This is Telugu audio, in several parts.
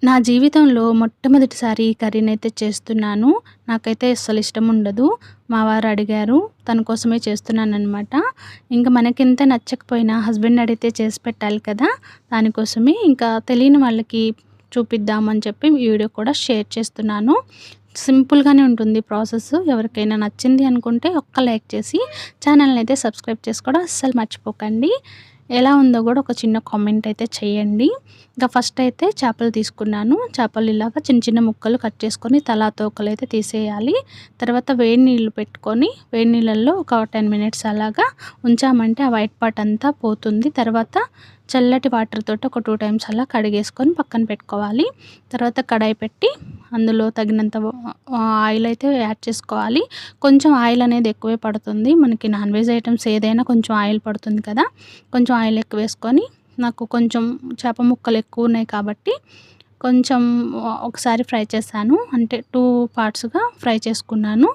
నా జీవితంలో మొట్టమొదటిసారి ఈ కర్రీనైతే చేస్తున్నాను. నాకైతే అస్సలు ఇష్టం ఉండదు. మా వారు అడిగారు. తన కోసమే చేస్తున్నాననమాట. ఇంక మనకెంత నచ్చకపోయినా హస్బెండ్ అడిగితే చేసి పెట్టాలి కదా! దానికోసమే ఇంకా తెలియని వాళ్ళకి చూపిద్దామని చెప్పి ఈ వీడియో కూడా షేర్ చేస్తున్నాను. సింపుల్‌గానే ఉంటుంది ప్రాసెస్. ఎవరికైనా నచ్చింది అనుకుంటే ఒక్క లైక్ చేసి ఛానల్‌నైతే సబ్స్క్రైబ్ చేసుకోవడం అస్సలు మర్చిపోకండి. ఎలా ఉందో కూడా ఒక చిన్న కామెంట్ అయితే చేయండి. ఇంకా ఫస్ట్ అయితే చేపలు తీసుకున్నాను. చేపలు ఇలాగా చిన్న చిన్న ముక్కలు కట్ చేసుకొని తలా తోకలైతే తీసేయాలి. తర్వాత వేడి నీళ్ళు పెట్టుకొని వేడి నీళ్ళల్లో ఒక 10 మినిట్స్ అలాగా ఉంచామంటే ఆ వైట్ పార్ట్ అంతా పోతుంది. తర్వాత చల్లటి వాటర్ తోటి ఒక 2 టైమ్స్ అలా కడిగేసుకొని పక్కన పెట్టుకోవాలి. తర్వాత కడాయి పెట్టి అందులో తగినంత ఆయిల్ అయితే యాడ్ చేసుకోవాలి. కొంచెం ఆయిల్ అనేది ఎక్కువే పడుతుంది. మనకి నాన్ వెజ్ ఐటమ్స్ ఏదైనా కొంచెం ఆయిల్ పడుతుంది కదా! కొంచెం ఆయిల్ ఎక్కువ వేసుకొని నాకు కొంచెం చేప ముక్కలు ఎక్కువ ఉన్నాయి కాబట్టి కొంచెం ఒకసారి ఫ్రై చేశాను. అంటే 2 పార్ట్స్‌గా ఫ్రై చేసుకున్నాను.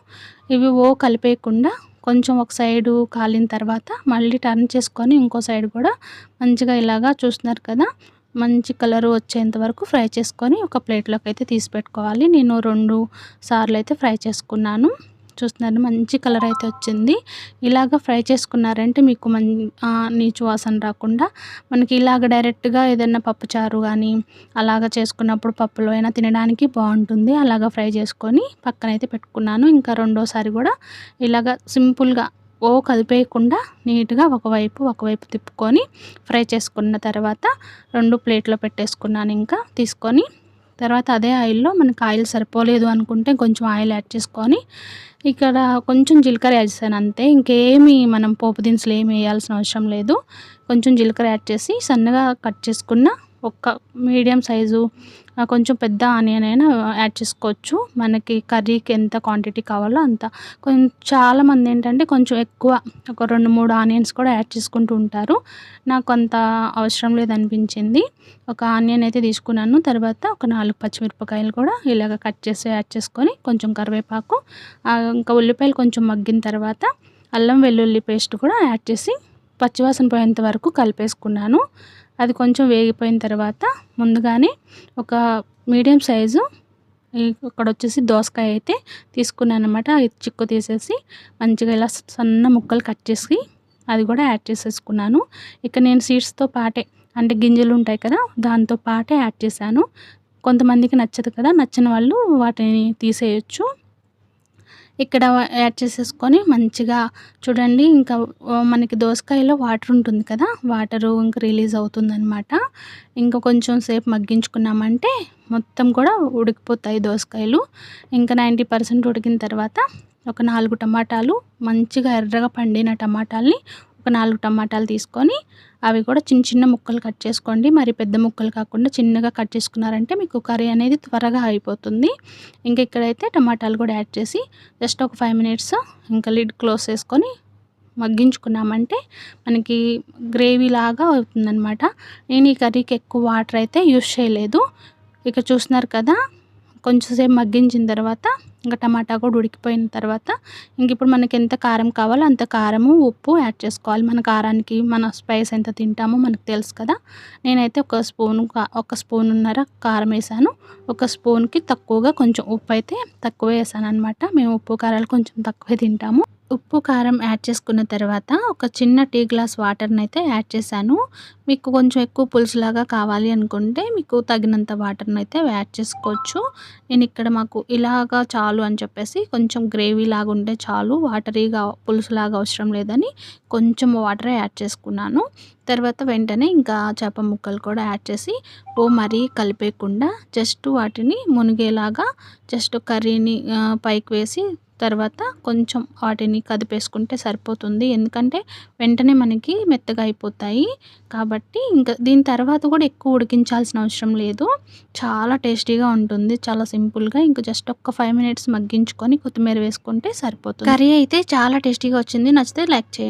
ఇవి కలిపేయకుండా కొంచెం ఒక సైడు కాలిన తర్వాత మళ్ళీ టర్న్ చేసుకొని ఇంకో సైడ్ కూడా మంచిగా ఇలాగా చూస్తున్నారు కదా! మంచి కలర్ వచ్చేంత వరకు ఫ్రై చేసుకొని ఒక ప్లేట్‌లోకి అయితే తీసి పెట్టుకోవాలి. నేను 2 సార్లు అయితే ఫ్రై చేసుకున్నాను. చూస్తున్నారు మంచి కలర్ అయితే వచ్చింది. ఇలాగ ఫ్రై చేసుకున్నారంటే మీకు నీచు వాసన రాకుండా మనకి ఇలాగ డైరెక్ట్‌గా ఏదైనా పప్పుచారు గానీ అలాగ చేసుకున్నప్పుడు పప్పులో అయినా తినడానికి బావుంటుంది. అలాగా ఫ్రై చేసుకొని పక్కనైతే పెట్టుకున్నాను. ఇంకా రెండోసారి కూడా ఇలాగ సింపుల్‌గా కదిపేయకుండా నీట్‌గా ఒకవైపు తిప్పుకొని ఫ్రై చేసుకున్న తర్వాత 2 ప్లేట్‌లో పెట్టేసుకున్నాను. ఇంకా తీసుకొని తర్వాత అదే ఆయిల్‌లో మనకు ఆయిల్ సరిపోలేదు అనుకుంటే కొంచెం ఆయిల్ యాడ్ చేసుకొని ఇక్కడ కొంచెం జీలకర్ర వేసాను అంతే. ఇంకేమి మనం పోపు దినుసులు ఏమి వేయాల్సిన అవసరం లేదు. కొంచెం జీలకర్ర యాడ్ చేసి సన్నగా కట్ చేసుకున్న ఒక మీడియం సైజు కొంచెం పెద్ద ఆనియన్ అయినా యాడ్ చేసుకోవచ్చు. మనకి కర్రీకి ఎంత క్వాంటిటీ కావాలో అంత. చాలామంది ఏంటంటే కొంచెం ఎక్కువ ఒక 2, 3 ఆనియన్స్ కూడా యాడ్ చేసుకుంటూ ఉంటారు. నాకు అంత అవసరం లేదనిపించింది. ఒక ఆనియన్ అయితే తీసుకున్నాను. తర్వాత ఒక 4 పచ్చిమిరపకాయలు కూడా ఇలాగ కట్ చేసి యాడ్ చేసుకొని కొంచెం కరివేపాకు ఇంకా ఉల్లిపాయలు కొంచెం మగ్గిన తర్వాత అల్లం వెల్లుల్లి పేస్ట్ కూడా యాడ్ చేసి పచ్చివాసన పోయేంత వరకు కలిపేసుకున్నాను. అది కొంచెం వేగిపోయిన తర్వాత ముందుగానే ఒక మీడియం సైజు ఇక్కడొచ్చేసి దోసకాయ అయితే తీసుకున్నానన్నమాట. అది చిక్కు తీసేసి మంచిగా ఇలా సన్న ముక్కలు కట్ చేసి అది కూడా యాడ్ చేసేసుకున్నాను. ఇక నేను సీడ్స్‌తో పాటే అంటే గింజలు ఉంటాయి కదా! దాంతో పాటే యాడ్ చేశాను. కొంతమందికి నచ్చదు కదా! నచ్చని వాళ్ళు వాటిని తీసేయొచ్చు. ఇక్కడ యాడ్ చేసేసుకొని మంచిగా చూడండి. ఇంకా మనకి దోసకాయలో వాటర్ ఉంటుంది కదా! వాటరు ఇంక రిలీజ్ అవుతుందనమాట. ఇంకా కొంచెం సేపు మగ్గించుకున్నామంటే మొత్తం కూడా ఉడికిపోతాయి దోసకాయలు. ఇంకా 90% ఉడికిన తర్వాత ఒక 4 టమాటాలు మంచిగా ఎర్రగా పండిన టమాటాలని ఒక 4 టమాటాలు తీసుకొని అవి కూడా చిన్న చిన్న ముక్కలు కట్ చేసుకోండి. మరి పెద్ద ముక్కలు కాకుండా చిన్నగా కట్ చేసుకున్నారంటే మీకు కర్రీ అనేది త్వరగా అయిపోతుంది. ఇంక ఇక్కడైతే టమాటాలు కూడా యాడ్ చేసి జస్ట్ ఒక 5 మినిట్స్ ఇంకా లిడ్ క్లోజ్ చేసుకొని మగ్గించుకున్నామంటే మనకి గ్రేవీ లాగా అవుతుందనమాట. నేను ఈ కర్రీకి ఎక్కువ వాటర్ అయితే యూజ్ చేయలేదు. ఇక చూస్తున్నారు కదా! కొంచెం సేపు మగ్గించిన తర్వాత ఇంకా టమాటా కూడా ఉడికిపోయిన తర్వాత ఇంక ఇప్పుడు మనకి ఎంత కారం కావాలో అంత కారము, ఉప్పు యాడ్ చేసుకోవాలి. మన కారానికి మన స్పైస్ ఎంత తింటామో మనకు తెలుసు కదా! నేనైతే ఒక స్పూనున్నర కారం వేసాను. ఒక స్పూన్‌కి తక్కువగా కొంచెం ఉప్పు అయితే తక్కువే వేసాననమాట. మేము ఉప్పు కారాలు కొంచెం తక్కువే తింటాము. ఉప్పు, కారం యాడ్ చేసుకున్న తర్వాత ఒక చిన్న టీ గ్లాస్ వాటర్‌నైతే యాడ్ చేశాను. మీకు కొంచెం ఎక్కువ పులుసులాగా కావాలి అనుకుంటే మీకు తగినంత వాటర్‌నైతే యాడ్ చేసుకోవచ్చు. నేను ఇక్కడ మాకు ఇలాగా చాలు అని చెప్పేసి కొంచెం గ్రేవీ లాగా ఉంటే చాలు, వాటరీగా పులుసులాగా అవసరం లేదని కొంచెం వాటర్ యాడ్ చేసుకున్నాను. తర్వాత వెంటనే ఇంకా చేప ముక్కలు కూడా యాడ్ చేసి మరీ కలిపేయకుండా జస్ట్ వాటిని మునిగేలాగా జస్ట్ కర్రీని పైకి వేసి తర్వాత కొంచెం వాటిని కదిపేసుకుంటే సరిపోతుంది. ఎందుకంటే వెంటనే మనకి మెత్తగా అయిపోతాయి. కాబట్టి ఇంకా దీని తర్వాత కూడా ఎక్కువ ఉడికించాల్సిన అవసరం లేదు. చాలా టేస్టీగా ఉంటుంది. చాలా సింపుల్‌గా ఇంక జస్ట్ ఒక్క 5 మినిట్స్ మగ్గించుకొని కొత్తిమీర వేసుకుంటే సరిపోతుంది. కర్రీ అయితే చాలా టేస్టీగా వచ్చింది. నచ్చితే లైక్ చేయండి.